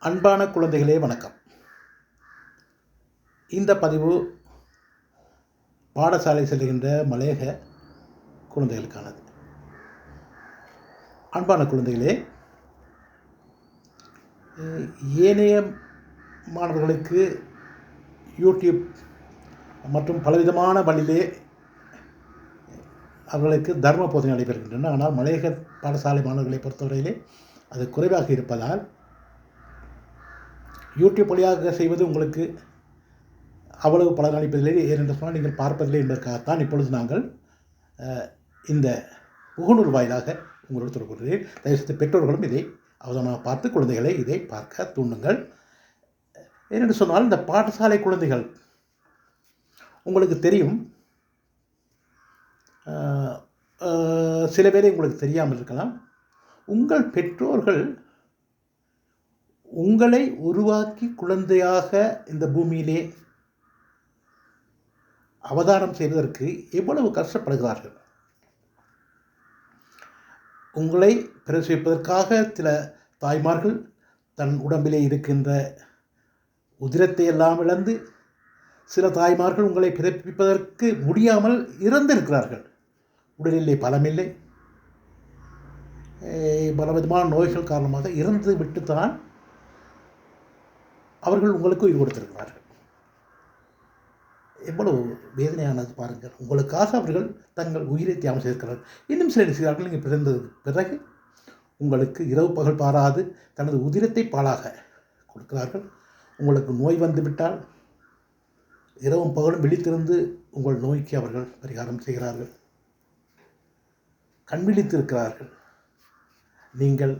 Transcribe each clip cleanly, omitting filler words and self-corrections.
அன்பான குழந்தைகளே வணக்கம். இந்த பதிவு பாடசாலை செல்கின்ற மலையக குழந்தைகளுக்கானது. அன்பான குழந்தைகளே, ஏனைய மாணவர்களுக்கு யூடியூப் மற்றும் பலவிதமான வழியிலே அவர்களுக்கு தர்ம போதனை நடைபெறுகின்றன. ஆனால் மலையக பாடசாலை மாணவர்களை பொறுத்தவரையிலே அது குறைவாக இருப்பதால் யூடியூப் வழியாக செய்வது உங்களுக்கு அவ்வளவு பலன் அளிப்பதில்லை. ஏனென்று சொன்னால் நீங்கள் பார்ப்பதில்லை என்பதற்காகத்தான் இப்பொழுது நாங்கள் இந்த முகநூல் வாயிலாக உங்களோடு தொடர்பு கொள்கிறேன். தயவுசெய்து பெற்றோர்களும் இதை அவதானமாக பார்த்து குழந்தைகளை இதை பார்க்க தூண்டுங்கள். ஏனென்று சொன்னால் இந்த பாடசாலை குழந்தைகள் உங்களுக்கு தெரியும், சில பேரை உங்களுக்கு தெரியாமல் இருக்கலாம். உங்கள் பெற்றோர்கள் உங்களை உருவாக்கி குழந்தையாக இந்த பூமியிலே அவதாரம் செய்வதற்கு எவ்வளவு கஷ்டப்படுகிறார்கள். உங்களை பிரசவிப்பதற்காக சில தாய்மார்கள் தன் உடம்பிலே இருக்கின்ற உதிரத்தை எல்லாம் இழந்து, சில தாய்மார்கள் உங்களை பிறப்பிப்பதற்கு முடியாமல் இறந்திருக்கிறார்கள். உடலிலே பலமில்லை, பலவிதமான நோய்கள் காரணமாக இறந்து விட்டுத்தான் அவர்கள் உங்களுக்கு உயிர் கொடுத்திருக்கிறார்கள். எவ்வளவு வேதனையானது பாருங்கள். உங்களுக்காக அவர்கள் தங்கள் உயிரை தியாகம் செய்திருக்கிறார்கள். இன்னும் சில செய்தார்கள், நீங்கள் பிறந்ததுக்கு பிறகு உங்களுக்கு இரவு பகல் பாராது தனது உதிரத்தை பாலாக கொடுக்கிறார்கள். உங்களுக்கு நோய் வந்துவிட்டால் இரவும் பகலும் விழித்திருந்து உங்கள் நோய்க்கு அவர்கள் பரிகாரம் செய்கிறார்கள். கண் விழித்திருக்கிறார்கள். நீங்கள்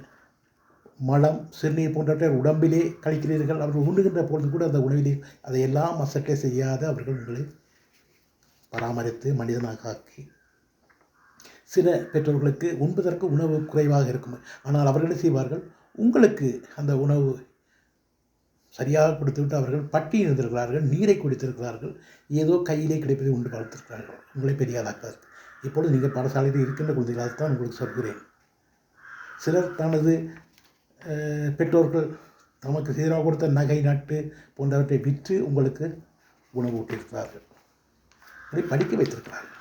மலம், சிறுநீர் போன்றவற்றை உடம்பிலே கழிக்கிறீர்கள். அவர்கள் உண்ணுகின்ற பொழுது கூட அந்த உணவிலே அதையெல்லாம் அசட்டை செய்யாத அவர்கள் உங்களை பராமரித்து மனிதனாக ஆக்கி, சில பெற்றோர்களுக்கு உண்பதற்கு உணவு குறைவாக இருக்கும். ஆனால் அவர்களே செய்வார்கள், உங்களுக்கு அந்த உணவு சரியாக கொடுத்துவிட்டு அவர்கள் பட்டி இருந்திருக்கிறார்கள், நீரை குடித்திருக்கிறார்கள், ஏதோ கையிலே கிடைப்பதை உண்டு வளர்த்திருக்கிறார்கள் உங்களை பெரியாதாக்கிறார்கள். இப்பொழுது நீங்கள் பாடசாலையில் இருக்கின்ற குழந்தைகளாகத்தான் உங்களுக்கு சொல்கிறேன். சிலர் தனது பெற்றோர்கள் தமக்கு சீராக கொடுத்த நகை, நட்டு போன்றவற்றை விற்று உங்களுக்கு உணவு ஊட்டியிருக்கிறார்கள், உங்களை படிக்க வைத்திருக்கிறார்கள்.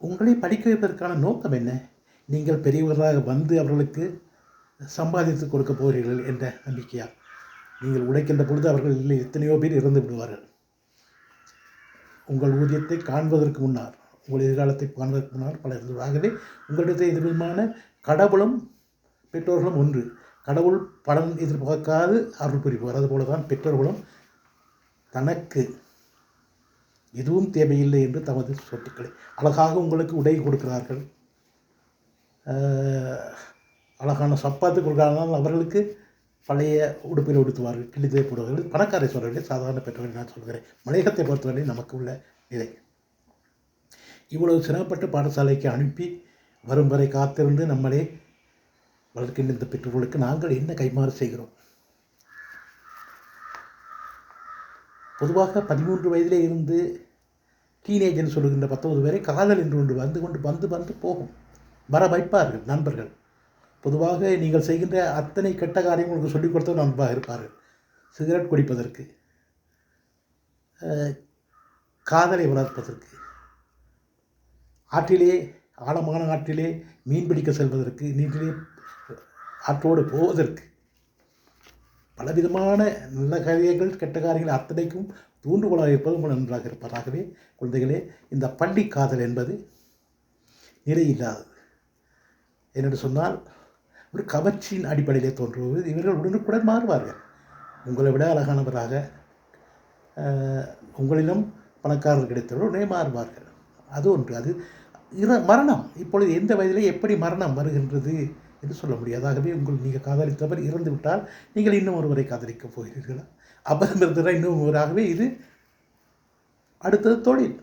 உங்களை படிக்க வைப்பதற்கான நோக்கம் என்ன? நீங்கள் பெரியவர்களாக வந்து அவர்களுக்கு சம்பாதித்து கொடுக்க போகிறீர்கள் என்ற நம்பிக்கையா? நீங்கள் உழைக்கின்ற பொழுது அவர்கள் இல்லை, எத்தனையோ பேர் இறந்து விடுவார்கள். உங்கள் ஊதியத்தை காண்பதற்கு முன்னால், உங்கள் எதிர்காலத்தை காண்பதற்கு முன்னால் பல இருந்தது. ஆகவே உங்களிடத்தை எந்த விதமான கடவுளும் பெற்றோர்களும் ஒன்று. கடவுள் பலன் எதிர்பார்க்காது அருள் புரிவார். அதுபோல தான் பெற்றோர்களும் தனக்கு எதுவும் தேவையில்லை என்று தமது சொத்துக்களை அழகாக உங்களுக்கு உடை கொடுக்கிறார்கள், அழகான சப்பாத்து கொடுக்கிறார்கள். அவர்களுக்கு பழைய உடுப்பில் உடுத்துவார்கள், கிழித்தை போடுவார்கள். பணக்காரை சொல்கிறவர்களே, சாதாரண பெற்றோர்கள் நான் சொல்கிறேன். மலையகத்தை பொறுத்தவரை நமக்கு உள்ள நிலை. இவ்வளவு சிரமப்பட்டு பாடசாலைக்கு அனுப்பி வரும் வரை காத்திருந்து நம்மளே வளர்க்கின்ற இந்த பெற்றோர்களுக்கு நாங்கள் என்ன கைமாறு செய்கிறோம்? பொதுவாக 13 வயதிலே இருந்து டீனேஜ் என்று சொல்லுகின்ற 19 வரை காதல் என்று ஒன்று வந்து போகும், வர வைப்பார்கள் நண்பர்கள். பொதுவாக நீங்கள் செய்கின்ற அத்தனை கெட்ட காரியம் உங்களுக்கு சொல்லிக் கொடுத்தவர்கள் நண்பாக இருப்பார்கள். சிகரெட் குடிப்பதற்கு, காதலை வளர்ப்பதற்கு, ஆற்றிலே ஆழமான ஆற்றிலே மீன் பிடிக்க செல்வதற்கு, நீட்டிலே ஆற்றோடு போவதற்கு, பலவிதமான நல்ல காரியங்கள் கெட்ட காரியங்கள் அத்தனைக்கும் தூண்டுகோலாக இருப்பது உங்கள் நன்றாக இருப்பார். ஆகவே குழந்தைகளே, இந்த பள்ளி காதல் என்பது நிலையில்லாதது. என்னென்று சொன்னால் ஒரு கவர்ச்சியின் அடிப்படையிலே தோன்றுவது. இவர்கள் உடனுக்குடன் மாறுவார்கள். உங்களை விட அழகானவராக, உங்களிடம் பணக்காரர்கள் கிடைத்தவர்கள் உடனே மாறுவார்கள். அது ஒன்று. அது மரணம். இப்பொழுது எந்த வயதிலே எப்படி மரணம் வருகின்றது என்று சொல்ல முடியாது. ஆகவே நீங்கள் காதலித்தவர் இறந்து விட்டால் நீங்கள் இன்னும் ஒருவரை காதலிக்கப் போகிறீர்களா? அப்புறம் இருந்தால் இன்னும் ஒருவராகவே இது அடுத்தது தொழில்.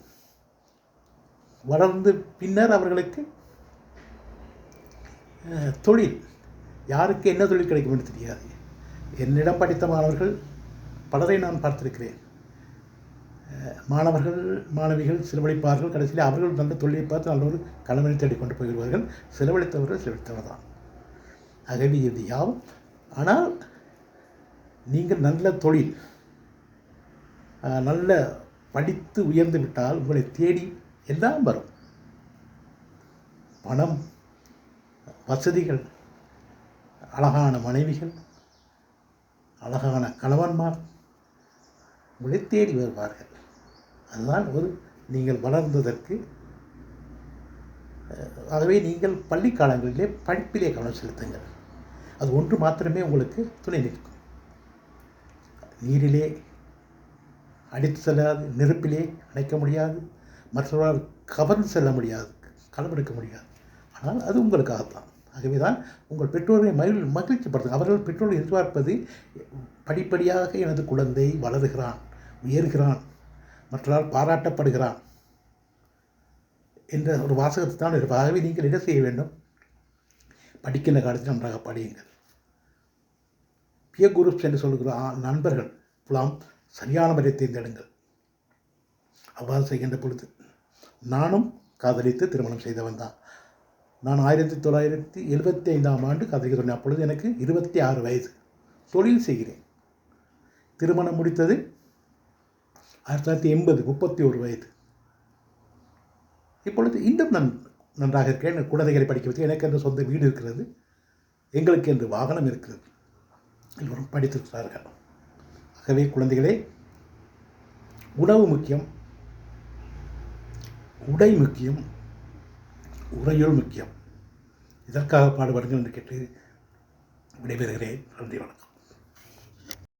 வளர்ந்து பின்னர் அவர்களுக்கு தொழில், யாருக்கு என்ன தொழில் கிடைக்கும் என்று தெரியாது. என்னிடம் படித்த மாணவர்கள் பலரை நான் பார்த்திருக்கிறேன். மாணவர்கள் மாணவிகள் செலவழிப்பார்கள். கடைசியில் அவர்கள் நல்ல தொழிலை பார்த்து நல்ல ஒரு கணவனை தேடிக்கொண்டு போய்விடுவார்கள். செலவழித்தவர்கள் செலவழித்தவர் தான். ஆகவே இது யாவும். ஆனால் நீங்கள் நல்ல தொழில் நல்ல படித்து உயர்ந்து விட்டால் உங்களை தேடி எல்லாம் வரும். பணம், வசதிகள், அழகான மனைவிகள், அழகான கணவன்மார் உங்களை தேடி வருவார்கள். அதுதான் நீங்கள் வளர்ந்ததற்கு. ஆகவே நீங்கள் பள்ளி காலங்களிலே படிப்பிலே கவனம் செலுத்துங்கள். அது ஒன்று மாத்திரமே உங்களுக்கு துணை நிற்கும். நீரிலே அடித்து செல்லாது, நெருப்பிலே அணைக்க முடியாது, மற்றவர்களால் கவர்ந்து செல்ல முடியாது, களவெடுக்க முடியாது. ஆனால் அது உங்களுக்காகத்தான். ஆகவே தான் உங்கள் பெற்றோரை மகிழ்ச்சிப்படுத்துங்க. அவர்கள் பெற்றோர்கள் எதிர்பார்ப்பது படிப்படியாக எனது குழந்தை வளருகிறான், உயர்கிறான், மற்றவரால் பாராட்டப்படுகிறான் என்ற ஒரு வாசகத்தை தான் இருப்பார். ஆகவே நீங்கள் என்ன செய்ய வேண்டும்? படிக்கின்ற காலத்தில் நன்றாக படியுங்கள். பியர் குரூப்ஸ் என்று சொல்லுகிற நண்பர்கள் புலாம் சரியானவரை தேர்ந்தெடுங்கள். அவ்வாறு செய்கின்ற பொழுது நானும் காதலித்து திருமணம் செய்தவன் தான். நான் 1975ஆம் ஆண்டு காதலிக்க சொன்னேன். அப்பொழுது எனக்கு 26 வயது. தொழில் செய்கிறேன். திருமணம் முடித்தது 1980, 31 வயது. இப்பொழுது இன்னும் நான் நன்றாக இருக்கேன். குழந்தைகளை படிக்க வைத்து எனக்கு என்று சொந்த வீடு இருக்கிறது, எங்களுக்கு என்று வாகனம் இருக்கிறது, எல்லோரும் படித்திருக்கிறார்கள். ஆகவே குழந்தைகளே, உணவு முக்கியம், உடை முக்கியம், உறையுள் முக்கியம். இதற்காக பாடுபடுங்கள் என்று கேட்டு விடைபெறுகிறேன். நன்றி, வணக்கம்.